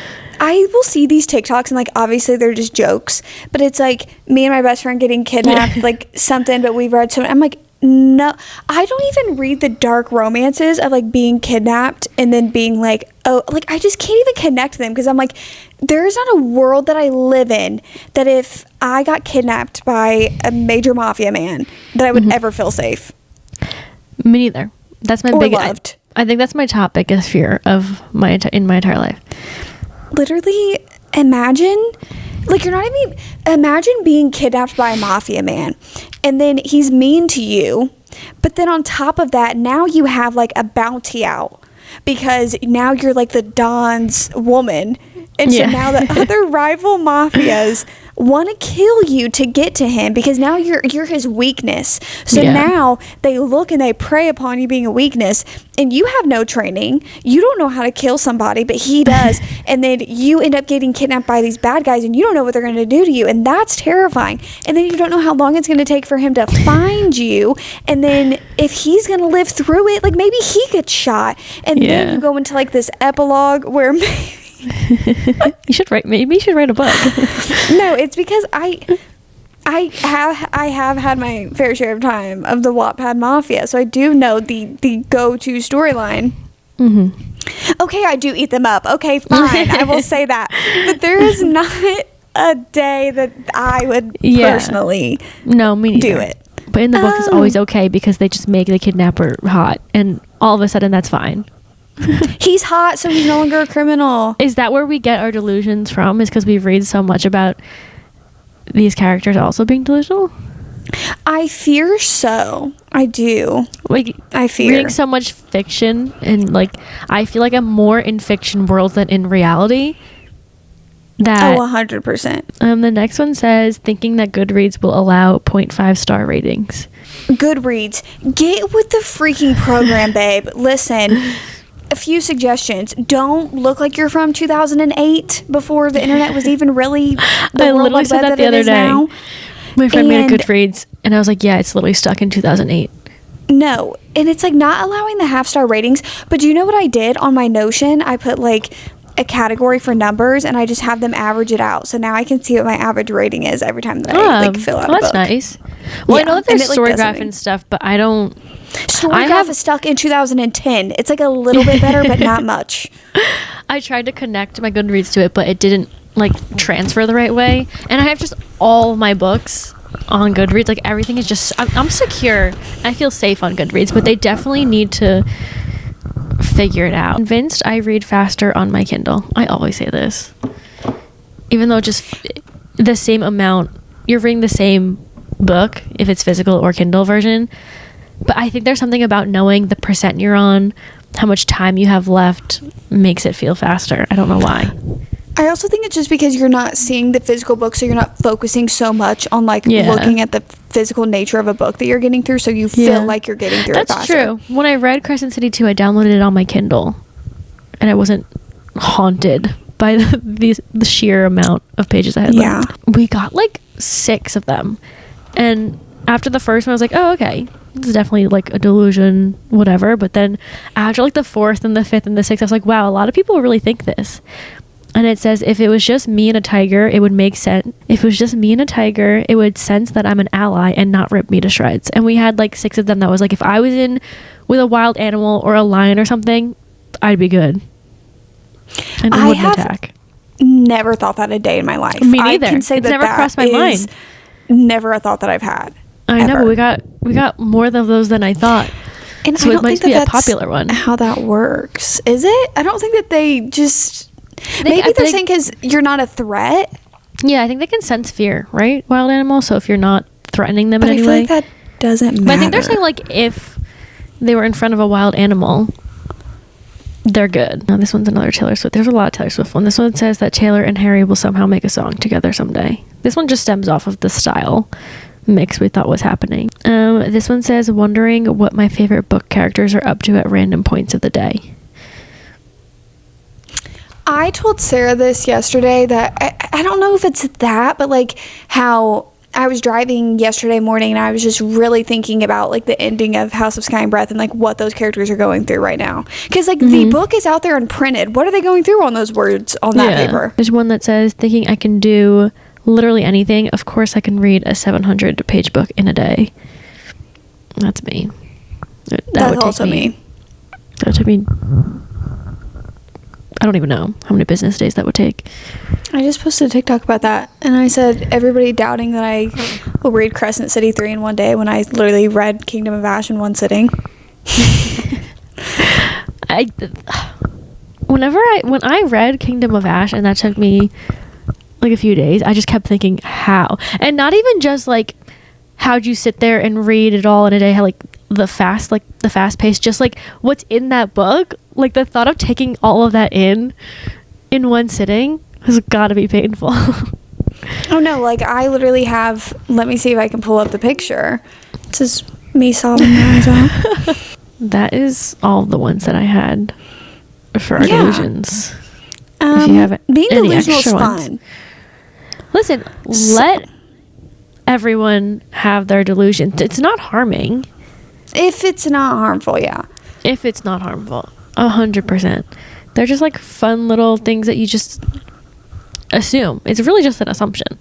I will see these TikToks and like obviously they're just jokes, but it's like me and my best friend getting kidnapped, like something, but we've read something. I'm like, no, I don't even read the dark romances of like being kidnapped and then being like, oh, like I just can't even connect to them because I'm like, there's not a world that I live in that if I got kidnapped by a major mafia man that I would ever feel safe. Me neither. That's my big loved. I think that's my top biggest fear of in my entire life. Literally, imagine, like you're not even, imagine being kidnapped by a mafia man and then he's mean to you, but then on top of that, now you have like a bounty out because now you're like the Don's woman. And so now the other rival mafias want to kill you to get to him because now you're his weakness. So now they look and they prey upon you being a weakness and you have no training. You don't know how to kill somebody, but he does. And then you end up getting kidnapped by these bad guys and you don't know what they're going to do to you. And that's terrifying. And then you don't know how long it's going to take for him to find you. And then if he's going to live through it, like maybe he gets shot. And then you go into like this epilogue where maybe you should write a book. No, it's because I have had my fair share of time of the Wattpad Mafia, so I do know the go-to storyline. Okay, I do eat them up. Okay, fine, I will say that. But there is not a day that I would personally do it. But in the book, it's always okay because they just make the kidnapper hot, and all of a sudden that's fine. He's hot, so he's no longer a criminal. Is that where we get our delusions from? Is because we read so much about these characters also being delusional? I fear so. I do. Like, I fear reading so much fiction, and like I feel like I'm more in fiction world than in reality. That 100%. The next one says thinking that Goodreads will allow 0.5 star ratings. Goodreads, get with the freaking program, babe. Listen. A few suggestions. Don't look like you're from 2008 before the internet was even really the I world literally said that the other day. Now. My friend made a Goodreads and I was like, yeah, it's literally stuck in 2008. No, and it's like not allowing the half-star ratings, but do you know what I did on my Notion? I put like a category for numbers and I just have them average it out. So now I can see what my average rating is every time that I like fill out a book. That's nice. Well, I know that there's Storygraph and stuff, but I don't... Storygraph is stuck in 2010. It's like a little bit better, but not much. I tried to connect my Goodreads to it, but it didn't like transfer the right way. And I have just all my books on Goodreads. Like everything is just... I'm secure. I feel safe on Goodreads, but they definitely need to figure it out. Convinced I read faster on my Kindle. I always say this. Even though just the same amount... You're reading the same book, if it's physical or Kindle version... But I think there's something about knowing the percent you're on, how much time you have left, makes it feel faster. I don't know why. I also think it's just because you're not seeing the physical book, so you're not focusing so much on like looking at the physical nature of a book that you're getting through, so you feel like you're getting through it faster. That's true. When I read Crescent City 2, I downloaded it on my Kindle, and I wasn't haunted by the sheer amount of pages I had left. We got like 6 of them, and after the first one, I was like, oh, okay. This is definitely like a delusion, whatever. But then after like the 4th and the 5th and the 6th, I was like, wow, a lot of people really think this. And it says, if it was just me and a tiger, it would make sense. If it was just me and a tiger, it would sense that I'm an ally and not rip me to shreds. And we had like 6 of them that was like, if I was in with a wild animal or a lion or something, I'd be good. And it wouldn't attack. Never thought that a day in my life. Me neither. I can say it's never crossed my mind. Never a thought that I've had. I know, but we got more of those than I thought. And so I don't it might think be a popular one. How that works. Is it? I don't think that they just... Maybe they're saying because you're not a threat. Yeah, I think they can sense fear, right? Wild animals. So if you're not threatening them in any way. But I feel like that doesn't matter. But I think they're saying, like, if they were in front of a wild animal, they're good. Now, this one's another Taylor Swift. There's a lot of Taylor Swift one. This one says that Taylor and Harry will somehow make a song together someday. This one just stems off of the style mix we thought was happening. This one says, wondering what my favorite book characters are up to at random points of the day. I told Sarah this yesterday that I don't know if it's that, but like how I was driving yesterday morning and I was just really thinking about like the ending of House of Sky and Breath and like what those characters are going through right now. Because like the book is out there and printed. What are they going through on those words on that paper? There's one that says, thinking I can do literally anything. Of course I can read a 700-page book in a day. That's me. That's also me. That would take me... I don't even know how many business days that would take. I just posted a TikTok about that, and I said everybody doubting that I will read Crescent City 3 in one day when I literally read Kingdom of Ash in one sitting. When I read Kingdom of Ash, and that took me like a few days, I just kept thinking how, and not even just like how'd you sit there and read it all in a day, how like the fast pace, just like what's in that book. Like the thought of taking all of that in one sitting has got to be painful. Oh no, like I literally have, let me see if I can pull up the picture. This is me sobbing my eyes out. That is all the ones that I had for our delusions. If you have being any delusional is extra fun. ones. Listen, let everyone have their delusions. It's not harming. If it's not harmful, yeah. If it's not harmful. 100%. They're just like fun little things that you just assume. It's really just an assumption,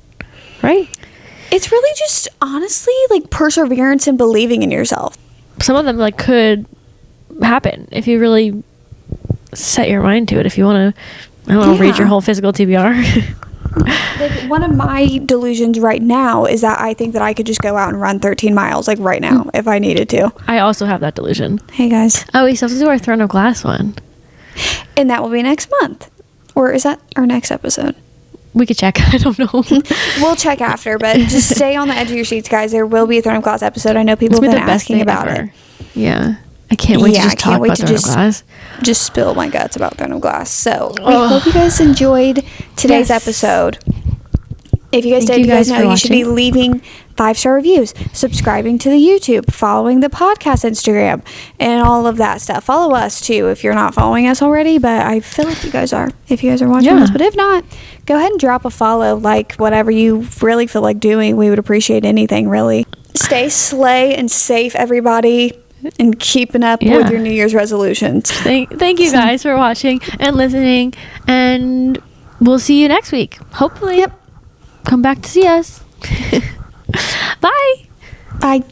right? It's really just honestly like perseverance and believing in yourself. Some of them like could happen if you really set your mind to it. If you want to, I don't know, read your whole physical TBR. Like one of my delusions right now is that I think that I could just go out and run 13 miles like right now if I needed to. I also have that delusion. Hey guys. Oh, we still have to do our Throne of Glass one. And that will be next month. Or is that our next episode? We could check. I don't know. We'll check after, but just stay on the edge of your seats, guys. There will be a Throne of Glass episode. I know people have been asking about it. Yeah. I can't wait to just talk about Throne of Glass. Just spill my guts about Throne of Glass. So we hope you guys enjoyed today's episode. If you guys did, you guys know you should be leaving 5-star reviews, subscribing to the YouTube, following the podcast Instagram, and all of that stuff. Follow us too if you're not following us already, but I feel like you guys are if you guys are watching us. But if not, go ahead and drop a follow, like whatever you really feel like doing. We would appreciate anything, really. Stay slay and safe, everybody. And keeping up with your New Year's resolutions. Thank you guys for watching and listening. And we'll see you next week. Hopefully. Yep. Come back to see us. Bye. Bye.